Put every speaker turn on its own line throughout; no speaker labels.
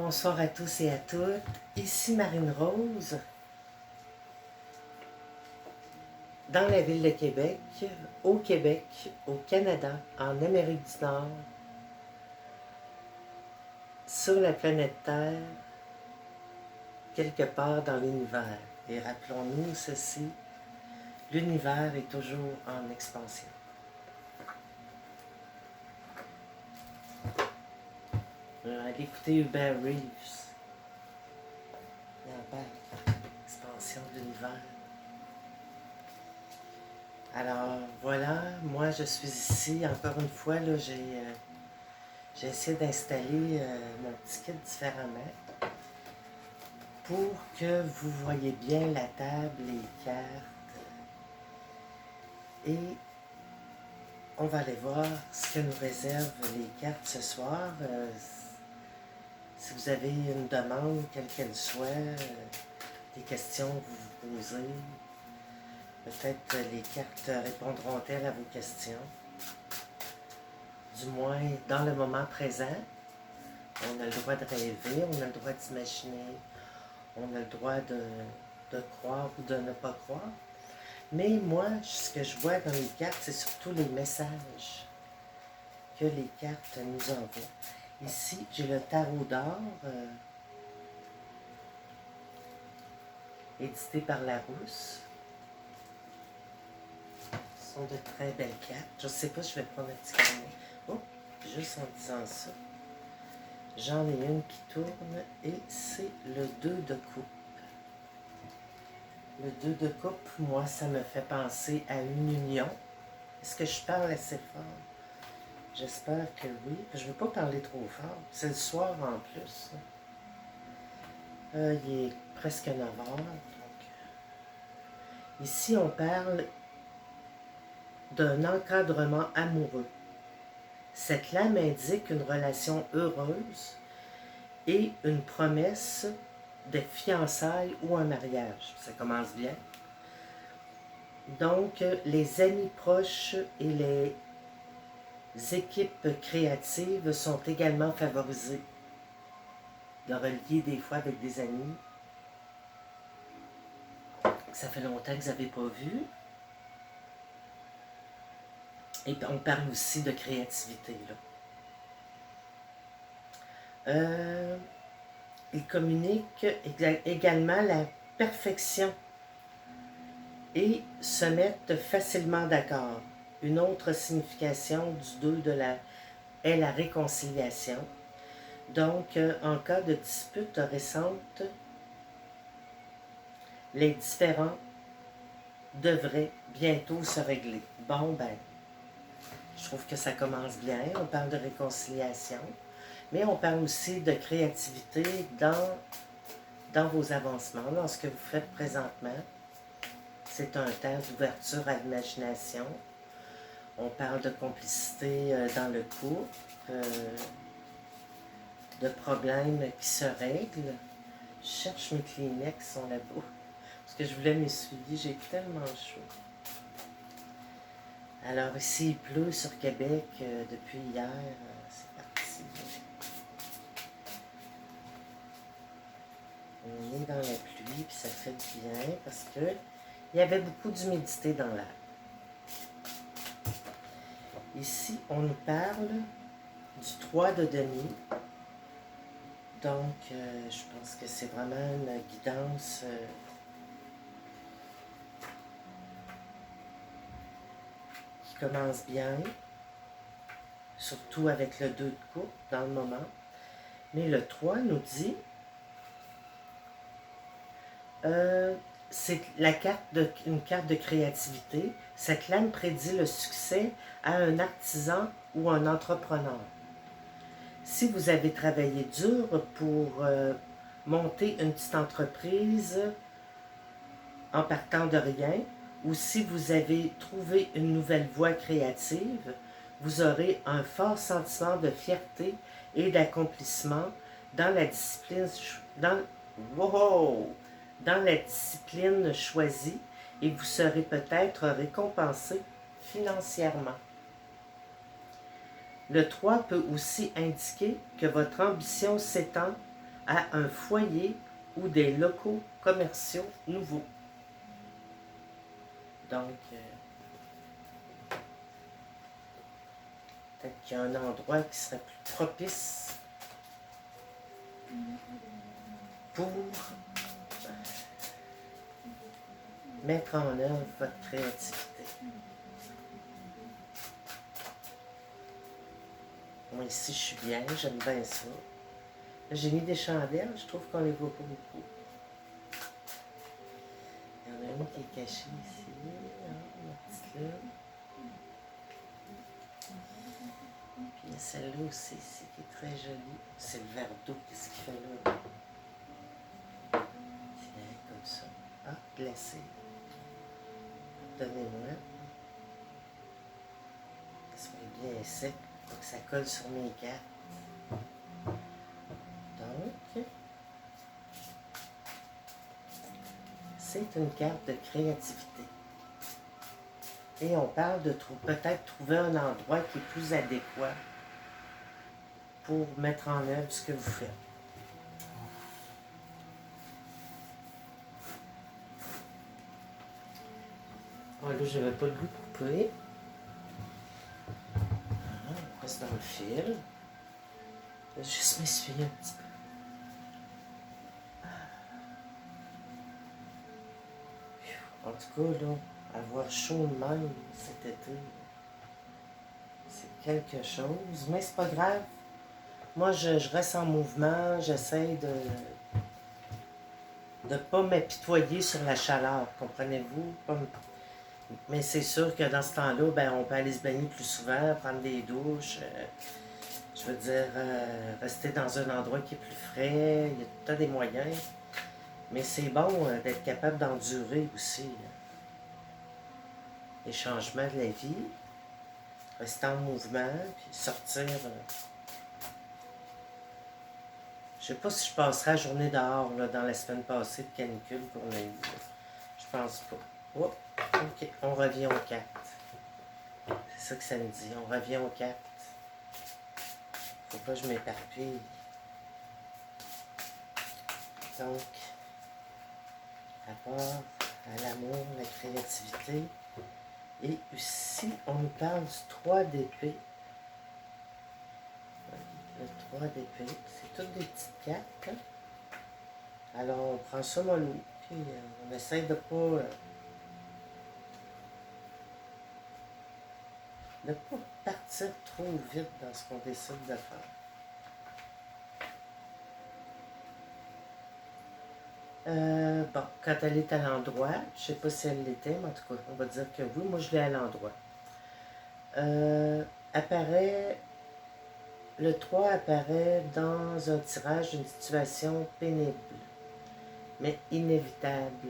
Bonsoir à tous et à toutes. Ici Marine Rose, dans la ville de Québec, au Canada, en Amérique du Nord, sur la planète Terre, quelque part dans l'univers. Et rappelons-nous ceci, l'univers est toujours en expansion. Allez écouter Hubert Reeves. Il en parle, expansion de l'univers. Alors voilà, moi je suis ici, encore une fois, là, j'ai essayé d'installer mon petit kit différemment pour que vous voyez bien la table, les cartes. Et on va aller voir ce que nous réservent les cartes ce soir. Si vous avez une demande, quelle qu'elle soit, des questions que vous vous posez, peut-être les cartes répondront-elles à vos questions. Du moins, dans le moment présent, on a le droit de rêver, on a le droit d'imaginer, on a le droit de croire ou de ne pas croire. Mais moi, ce que je vois dans les cartes, c'est surtout les messages que les cartes nous envoient. Ici, j'ai le tarot d'or, édité par Larousse. Ce sont de très belles cartes. Je ne sais pas, je vais prendre un petit carnet. Oh, juste en disant ça. J'en ai une qui tourne et c'est le 2 de coupe. Le 2 de coupe, moi, ça me fait penser à une union. Est-ce que je parle assez fort? J'espère que oui. Je ne veux pas parler trop fort. C'est le soir en plus. Il est presque 9 heures. Donc... Ici, on parle d'un encadrement amoureux. Cette lame indique une relation heureuse et une promesse de fiançailles ou un mariage. Ça commence bien. Donc, les amis proches et les équipes créatives sont également favorisées. De relier des fois avec des amis. Ça fait longtemps que vous n'avez pas vu. Et on parle aussi de créativité, là. Il communique également la perfection et se mettent facilement d'accord. Une autre signification du 2 est la réconciliation. Donc, en cas de dispute récente, les différends devraient bientôt se régler. Bon, ben, je trouve que ça commence bien. On parle de réconciliation, mais on parle aussi de créativité dans vos avancements, dans ce que vous faites présentement. C'est un temps d'ouverture à l'imagination. On parle de complicité dans le couple, de problèmes qui se règlent. Je cherche mes Kleenex qui sont là-bas, parce que je voulais m'essuyer, j'ai tellement chaud. Alors ici, il pleut sur Québec depuis hier, c'est parti. On est dans la pluie, puis ça fait bien, parce que il y avait beaucoup d'humidité dans l'air. Ici, on nous parle du 3 de denier. Donc, je pense que c'est vraiment une guidance qui commence bien, surtout avec le 2 de coupe dans le moment. Mais le 3 nous dit, c'est une carte de créativité. Cette lame prédit le succès à un artisan ou un entrepreneur. Si vous avez travaillé dur pour monter une petite entreprise en partant de rien, ou si vous avez trouvé une nouvelle voie créative, vous aurez un fort sentiment de fierté et d'accomplissement dans la discipline, dans la discipline choisie, et vous serez peut-être récompensé financièrement. Le 3 peut aussi indiquer que votre ambition s'étend à un foyer ou des locaux commerciaux nouveaux. Donc, peut-être qu'il y a un endroit qui serait plus propice pour mettre en œuvre votre créativité. Moi, ici, je suis bien, j'aime bien ça. J'ai mis des chandelles, je trouve qu'on les voit pas beaucoup. Il y en a une qui est cachée ici, hein, ma petite lune. Puis il y a celle-là aussi, ici, qui est très jolie. C'est le verre d'eau, qu'est-ce qu'il fait là? Tiens, comme ça. Ah, glacé. Donnez-moi. Ça soit bien sec, pour que ça colle sur mes cartes. Donc, c'est une carte de créativité. Et on parle de peut-être trouver un endroit qui est plus adéquat pour mettre en œuvre ce que vous faites. Oh, là, je n'avais pas le goût de couper. On reste dans le fil. Je vais juste m'essuyer un petit peu. En tout cas, là, avoir chaud de même cet été, c'est quelque chose. Mais c'est pas grave. Moi, je reste en mouvement. J'essaie de ne pas m'apitoyer sur la chaleur, comprenez-vous? Mais c'est sûr que dans ce temps-là, ben, on peut aller se baigner plus souvent, prendre des douches. Je veux dire, rester dans un endroit qui est plus frais. Il y a tout le temps des moyens. Mais c'est bon d'être capable d'endurer aussi les changements de la vie, rester en mouvement, puis sortir. Je sais pas si je passerai la journée dehors là, dans la semaine passée de canicule qu'on a eu. Je pense pas. Oh, ok, on revient aux cartes. C'est ça que ça me dit. On revient aux cartes. Faut pas que je m'éparpille. Donc, rapport à l'amour, la créativité. Et ici, on nous parle du 3 d'épée. Le 3 d'épée, c'est toutes des petites cartes. Hein? Alors, on prend ça mollo, puis on essaie de pas partir trop vite dans ce qu'on décide de faire. Bon, quand elle est à l'endroit, je sais pas si elle l'était, mais en tout cas, on va dire que oui, moi je l'ai à l'endroit. Le 3 apparaît dans un tirage d'une situation pénible, mais inévitable,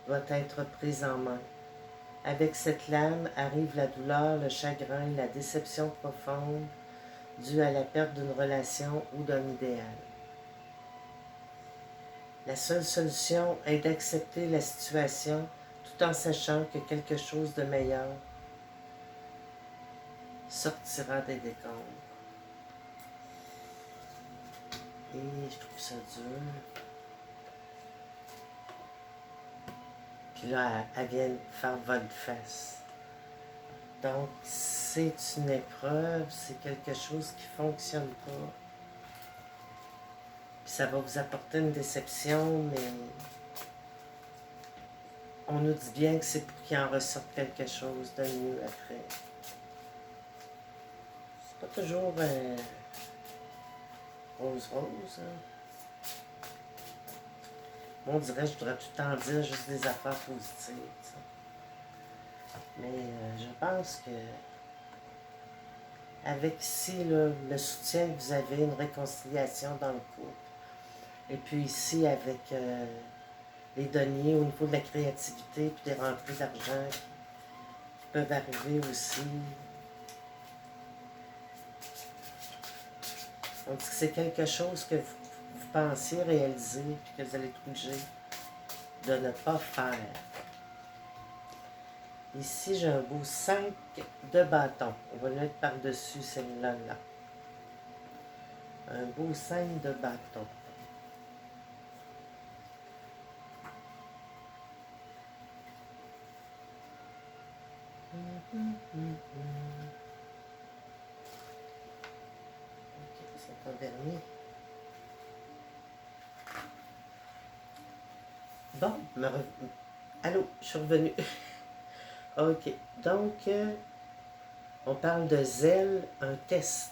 doit être prise en main. Avec cette lame arrive la douleur, le chagrin, la déception profonde due à la perte d'une relation ou d'un idéal. La seule solution est d'accepter la situation tout en sachant que quelque chose de meilleur sortira des décombres. Et je trouve ça dur. Puis là, elle vient faire volte-face. Donc, c'est une épreuve, c'est quelque chose qui ne fonctionne pas. Puis ça va vous apporter une déception, mais on nous dit bien que c'est pour qu'il en ressorte quelque chose de mieux après. C'est pas toujours rose-rose, hein? Moi, on dirait que je voudrais tout le temps dire juste des affaires positives. T'sais. Mais je pense que avec ici le soutien que vous avez, une réconciliation dans le couple, et puis ici avec les deniers au niveau de la créativité, puis des rentrées d'argent qui peuvent arriver aussi. On dit que c'est quelque chose que vous pensiez réaliser, puis que vous allez être obligé de ne pas faire. Ici, j'ai un beau 5 de bâton. On va le mettre par-dessus celle-là. Un beau 5 de bâton. Ok, c'est ton dernier. Bon, allô, je suis revenue. Ok, donc, on parle de zèle, un test.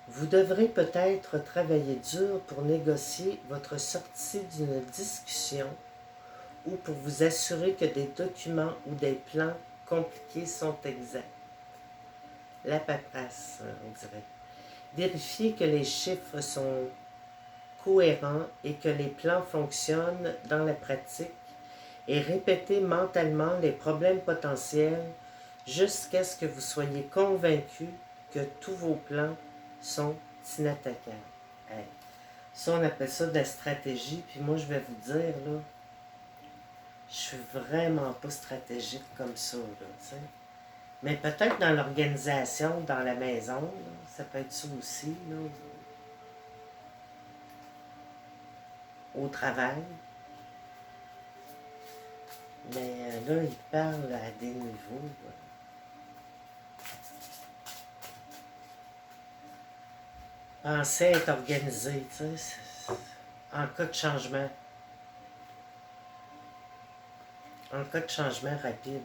Vous devrez peut-être travailler dur pour négocier votre sortie d'une discussion ou pour vous assurer que des documents ou des plans compliqués sont exacts. La paperasse, on dirait. Vérifiez que les chiffres sont cohérents et que les plans fonctionnent dans la pratique et répétez mentalement les problèmes potentiels jusqu'à ce que vous soyez convaincu que tous vos plans sont inattaquables. Hey. Ça, on appelle ça de la stratégie. Puis moi, je vais vous dire, là, je suis vraiment pas stratégique comme ça, là, tu sais. Mais peut-être dans l'organisation, dans la maison, là, ça peut être ça aussi, là, au travail. Mais là, il parle à des niveaux. Pensez être organisé, tu sais, en cas de changement. En cas de changement rapide.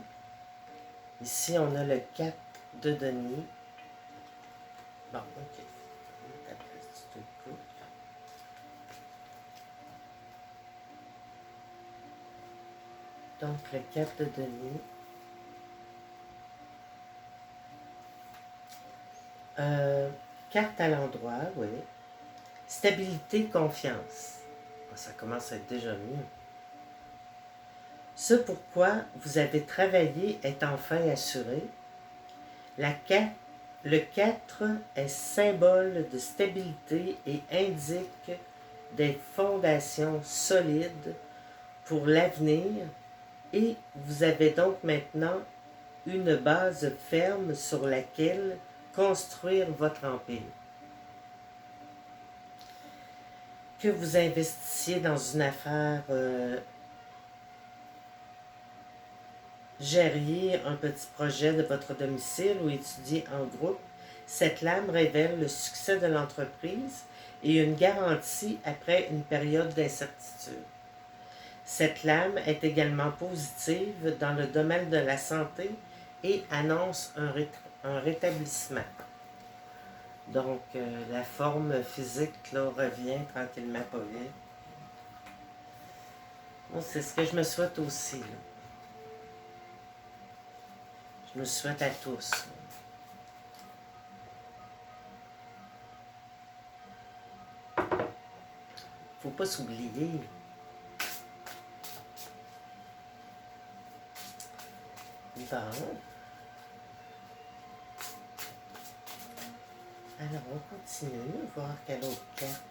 Ici, on a le 4 de denier. Bon, ok. Donc, le 4 de denier. Carte à l'endroit, oui. Stabilité, confiance. Ça commence à être déjà mieux. Ce pourquoi vous avez travaillé est enfin assuré. Le 4 est symbole de stabilité et indique des fondations solides pour l'avenir et vous avez donc maintenant une base ferme sur laquelle construire votre empire. Que vous investissiez dans une affaire, gériez un petit projet de votre domicile ou étudiez en groupe, cette lame révèle le succès de l'entreprise et une garantie après une période d'incertitude. Cette lame est également positive dans le domaine de la santé et annonce un rétablissement. Donc, la forme physique là, revient tranquillement pas vite. Bon, c'est ce que je me souhaite aussi. Là. Je me souhaite à tous. Faut pas s'oublier. Bon. Alors, on continue, voir quelle autre carte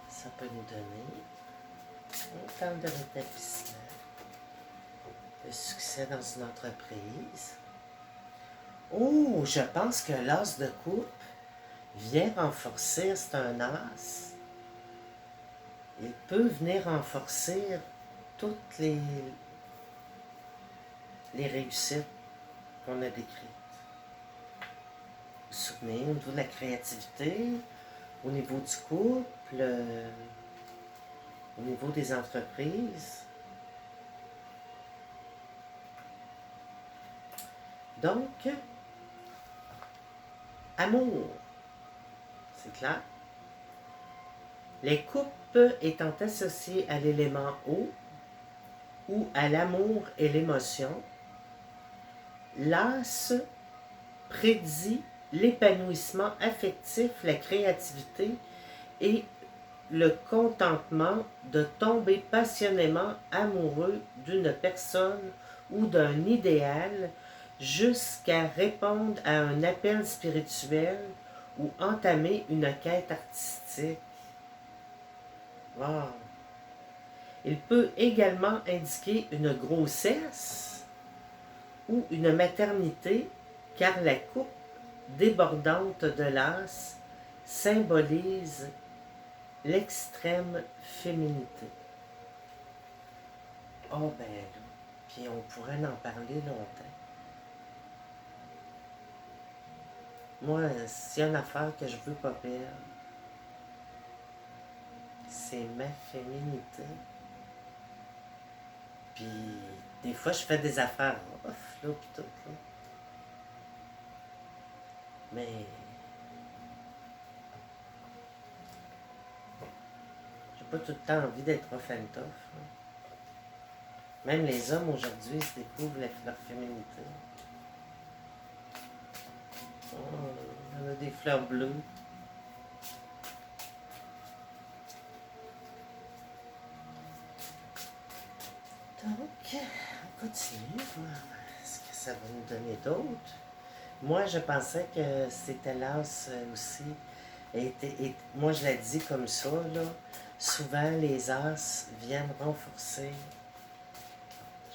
ça peut nous donner. On parle de rétablissement, de succès dans une entreprise. Oh, je pense que l'as de coupe vient renforcer, c'est un as. Il peut venir renforcer toutes les réussites qu'on a décrites. Vous vous souvenez, au niveau de la créativité, au niveau du couple, au niveau des entreprises. Donc, amour, c'est clair. Les couples étant associés à l'élément eau ou à l'amour et l'émotion, l'as prédit l'épanouissement affectif, la créativité et le contentement de tomber passionnément amoureux d'une personne ou d'un idéal jusqu'à répondre à un appel spirituel ou entamer une quête artistique. Wow! Il peut également indiquer une grossesse ou une maternité, car la coupe débordante de l'as symbolise l'extrême féminité. Oh ben là. Puis on pourrait en parler longtemps. Moi, s'il y a une affaire que je veux pas perdre, c'est ma féminité. Puis, des fois, je fais des affaires off, là, pis tout, là. Mais... j'ai pas tout le temps envie d'être off and tough, là. Même les hommes, aujourd'hui, se découvrent leur féminité. Oh, on a des fleurs bleues. Donc, on continue. Est-ce que ça va nous donner d'autres? Moi, je pensais que c'était l'as aussi. Moi, je l'ai dit comme ça, là. Souvent, les as viennent renforcer.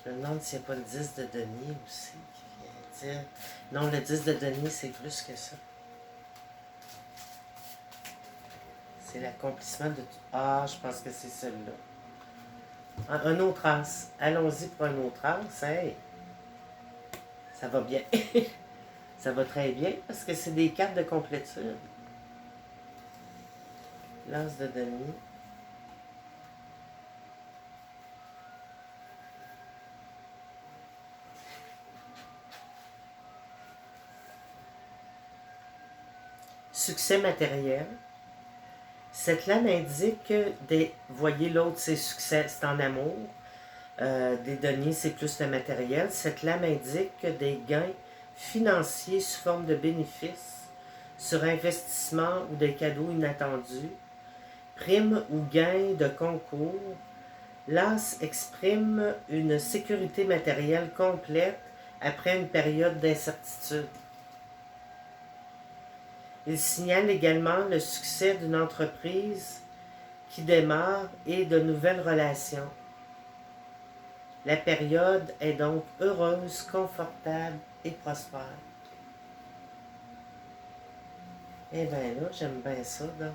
Je me demande s'il n'y a pas le 10 de denier aussi qui vient dire... Non, le 10 de denier, c'est plus que ça. C'est l'accomplissement de tout. Ah, je pense que c'est celui-là. Un autre as. Allons-y pour un autre as. Hey, ça va bien. Ça va très bien parce que c'est des cartes de complétude. L'as de denier. Succès matériel. Cette lame indique des... Voyez l'autre, c'est succès, c'est en amour. Des deniers, c'est plus le matériel. Cette lame indique des gains financiers sous forme de bénéfices sur investissement ou des cadeaux inattendus. Primes ou gains de concours. L'as exprime une sécurité matérielle complète après une période d'incertitude. Il signale également le succès d'une entreprise qui démarre et de nouvelles relations. La période est donc heureuse, confortable et prospère. Eh bien là, j'aime bien ça, donc.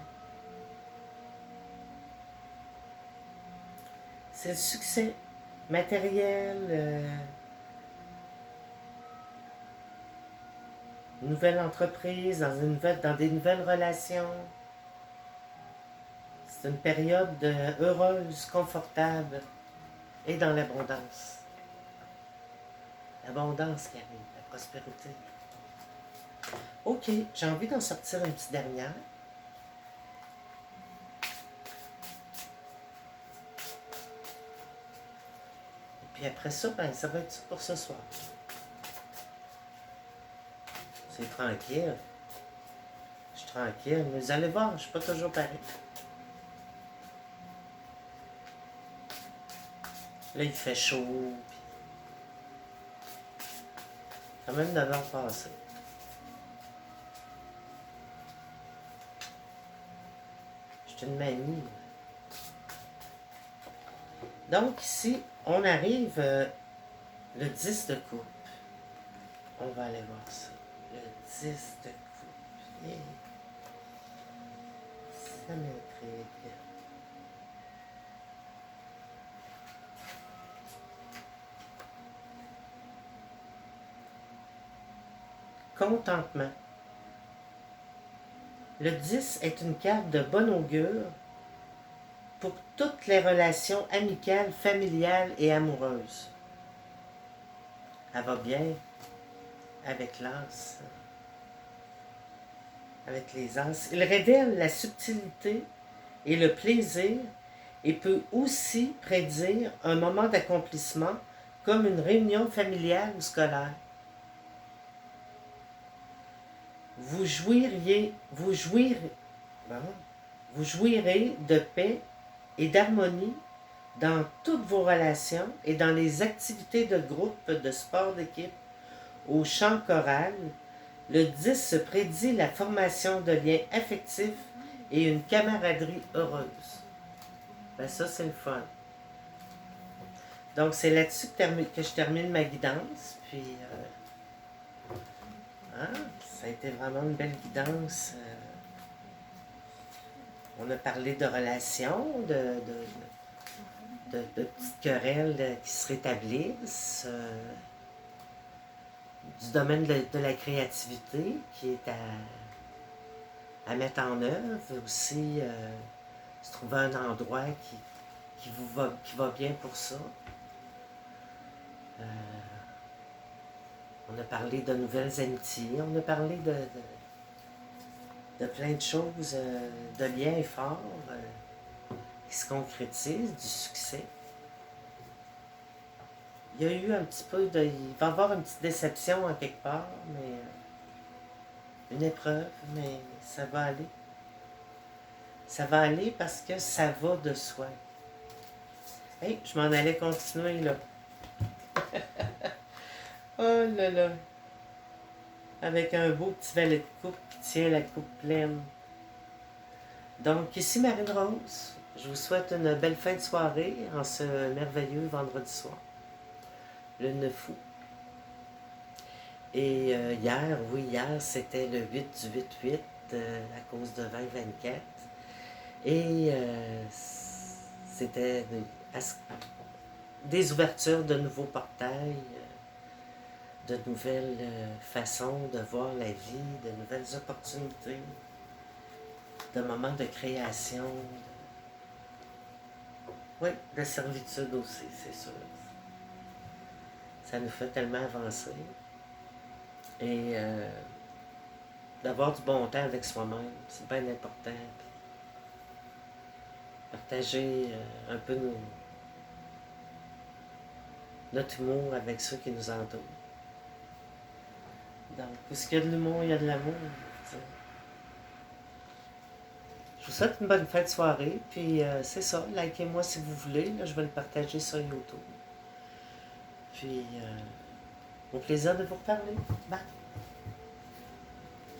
C'est le succès matériel, nouvelle entreprise, dans des nouvelles relations. C'est une période heureuse, confortable et dans l'abondance. L'abondance qui arrive, la prospérité. Ok, j'ai envie d'en sortir une petite dernière. Et puis après ça, ben, ça va être tout pour ce soir. C'est tranquille. Je suis tranquille. Mais vous allez voir, je ne suis pas toujours pareil. Là, il fait chaud. Puis... quand même 9 heures passées. Je suis une manie. Donc ici, on arrive le 10 de coupe. On va aller voir ça. Le 10 de coupe. Yeah. Ça m'intrigue. Contentement. Le 10 est une carte de bon augure pour toutes les relations amicales, familiales et amoureuses. Elle va bien avec l'as, avec les as. Il révèle la subtilité et le plaisir et peut aussi prédire un moment d'accomplissement comme une réunion familiale ou scolaire. Vous jouirez de paix et d'harmonie dans toutes vos relations et dans les activités de groupe, de sport d'équipe, au chant choral. Le 10 prédit la formation de liens affectifs et une camaraderie heureuse. Ben ça, c'est le fun. Donc, c'est là-dessus que je termine ma guidance. Puis, ça a été vraiment une belle guidance. On a parlé de relations, de petites querelles qui se rétablissent, du domaine de la créativité qui est à mettre en œuvre, aussi se trouver un endroit qui va bien pour ça. On a parlé de nouvelles amitiés, on a parlé de plein de choses, de liens forts qui se concrétisent, du succès. Il y a eu un petit peu de... Il va y avoir une petite déception en quelque part, mais... une épreuve, mais ça va aller. Ça va aller parce que ça va de soi. Hey, je m'en allais continuer, là. Oh là là! Avec un beau petit valet de coupe qui tient la coupe pleine. Donc, ici Marine Rose. Je vous souhaite une belle fin de soirée en ce merveilleux vendredi soir. Le 9 août. Et hier, c'était le 8 du 8-8 à cause de 2024. Et c'était des ouvertures de nouveaux portails, de nouvelles façons de voir la vie, de nouvelles opportunités, de moments de création. Oui, de servitude aussi, c'est sûr. Ça nous fait tellement avancer. Et d'avoir du bon temps avec soi-même, c'est bien important. Partager un peu notre humour avec ceux qui nous entourent. Donc, où il y a de l'humour, il y a de l'amour. Je vous souhaite une bonne fin de soirée, puis c'est ça, likez-moi si vous voulez, là, je vais le partager sur YouTube. Puis, au plaisir de vous reparler. Bye!